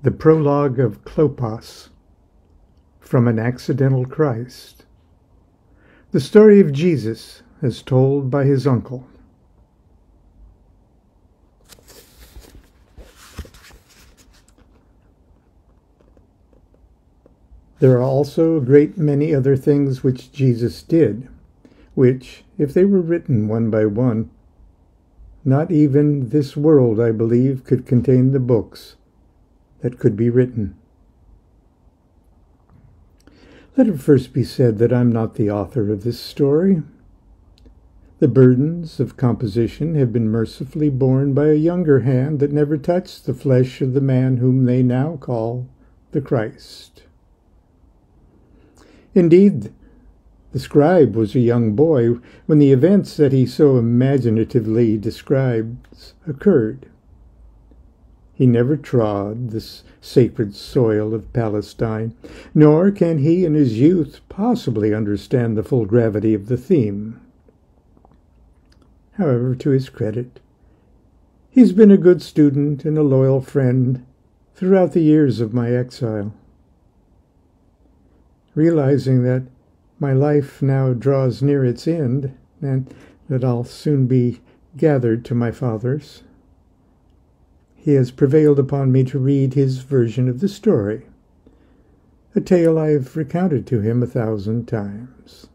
The Prologue of Clopas, from an Accidental Christ. The story of Jesus as told by his uncle. There are also a great many other things which Jesus did, which, if they were written one by one, not even this world, I believe, could contain the books that could be written. Let it first be said that I'm not the author of this story. The burdens of composition have been mercifully borne by a younger hand that never touched the flesh of the man whom they now call the Christ. Indeed, the scribe was a young boy when the events that he so imaginatively describes occurred. He never trod this sacred soil of Palestine, nor can he in his youth possibly understand the full gravity of the theme. However, to his credit, he's been a good student and a loyal friend throughout the years of my exile. Realizing that my life now draws near its end, and that I'll soon be gathered to my father's, he has prevailed upon me to read his version of the story, a tale I have recounted to him 1,000 times.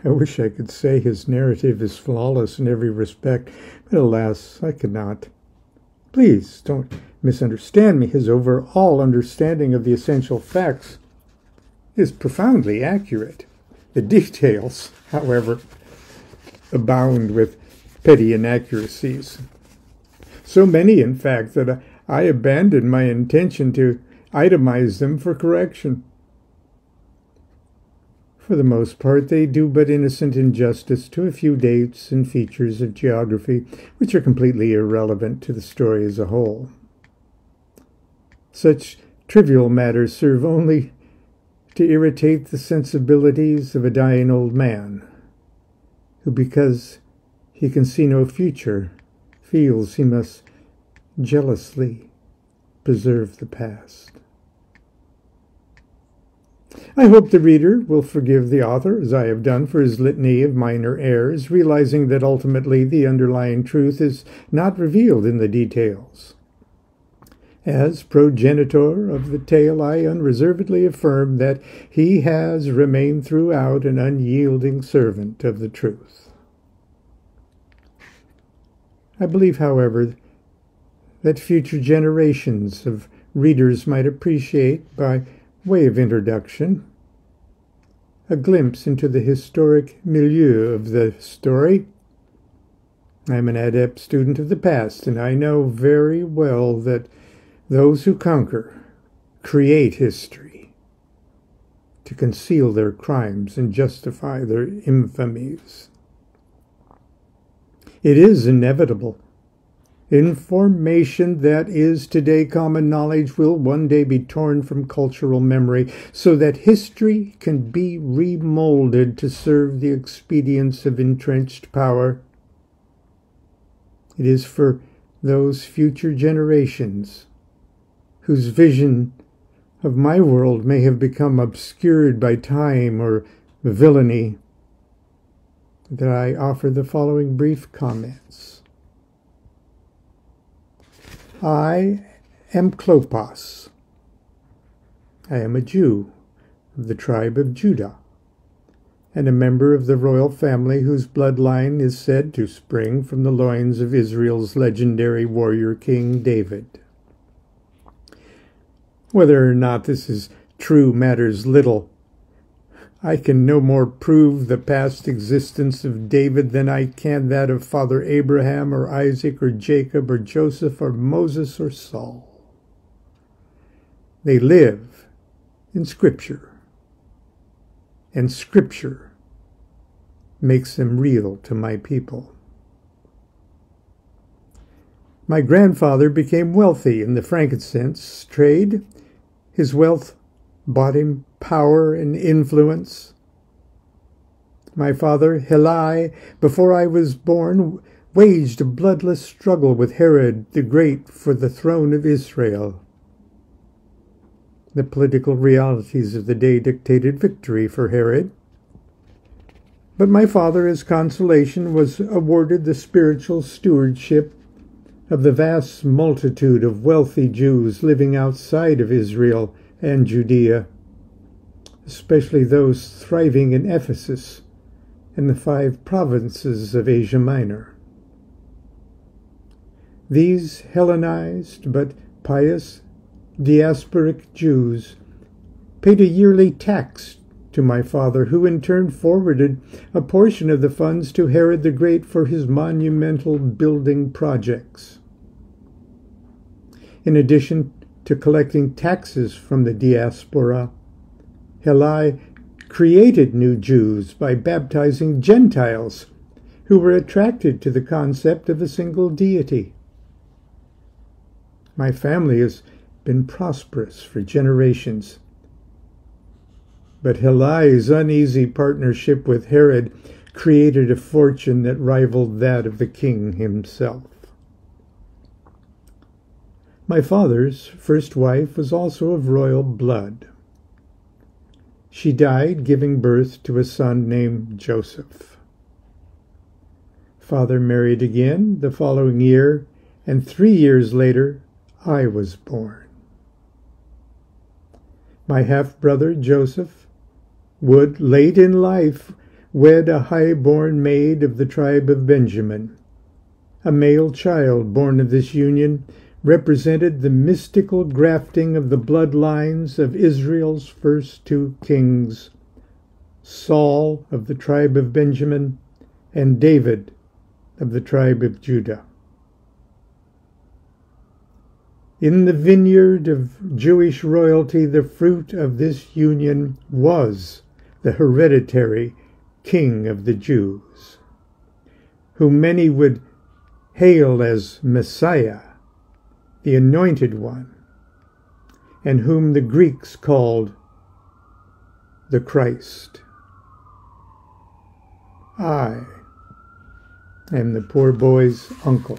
I wish I could say his narrative is flawless in every respect, but alas, I cannot. Please don't misunderstand me. His overall understanding of the essential facts is profoundly accurate. The details, however, abound with petty inaccuracies. So many, in fact, that I abandoned my intention to itemize them for correction. For the most part, they do but innocent injustice to a few dates and features of geography, which are completely irrelevant to the story as a whole. Such trivial matters serve only to irritate the sensibilities of a dying old man, who, because he can see no future, feels he must jealously preserve the past. I hope the reader will forgive the author, as I have done, for his litany of minor errors, realizing that ultimately the underlying truth is not revealed in the details. As progenitor of the tale, I unreservedly affirm that he has remained throughout an unyielding servant of the truth. I believe, however, that future generations of readers might appreciate, by way of introduction, a glimpse into the historic milieu of the story. I am an adept student of the past, and I know very well that those who conquer create history to conceal their crimes and justify their infamies. It is inevitable. Information that is today common knowledge will one day be torn from cultural memory so that history can be remolded to serve the expedience of entrenched power. It is for those future generations whose vision of my world may have become obscured by time or villainy that I offer the following brief comments. I am Clopas. I am a Jew of the tribe of Judah, and a member of the royal family whose bloodline is said to spring from the loins of Israel's legendary warrior King David. Whether or not this is true matters little. I can no more prove the past existence of David than I can that of Father Abraham or Isaac or Jacob or Joseph or Moses or Saul. They live in Scripture, and Scripture makes them real to my people. My grandfather became wealthy in the frankincense trade. His wealth bought him power and influence. My father, Heli, before I was born, waged a bloodless struggle with Herod the Great for the throne of Israel. The political realities of the day dictated victory for Herod. But my father, as consolation, was awarded the spiritual stewardship of the vast multitude of wealthy Jews living outside of Israel and Judea, especially those thriving in Ephesus and the 5 provinces of Asia Minor. These Hellenized but pious diasporic Jews paid a yearly tax to my father, who in turn forwarded a portion of the funds to Herod the Great for his monumental building projects. In addition to collecting taxes from the diaspora, Heli created new Jews by baptizing Gentiles who were attracted to the concept of a single deity. My family has been prosperous for generations, but Heli's uneasy partnership with Herod created a fortune that rivaled that of the king himself. My father's first wife was also of royal blood. She died giving birth to a son named Joseph. Father married again the following year, and 3 years later I was born. My half-brother Joseph would, late in life, wed a high-born maid of the tribe of Benjamin. A male child born of this union represented the mystical grafting of the bloodlines of Israel's first 2 kings, Saul of the tribe of Benjamin and David of the tribe of Judah. In the vineyard of Jewish royalty, the fruit of this union was the hereditary King of the Jews, whom many would hail as Messiah, the Anointed One, and whom the Greeks called the Christ. I am the poor boy's uncle.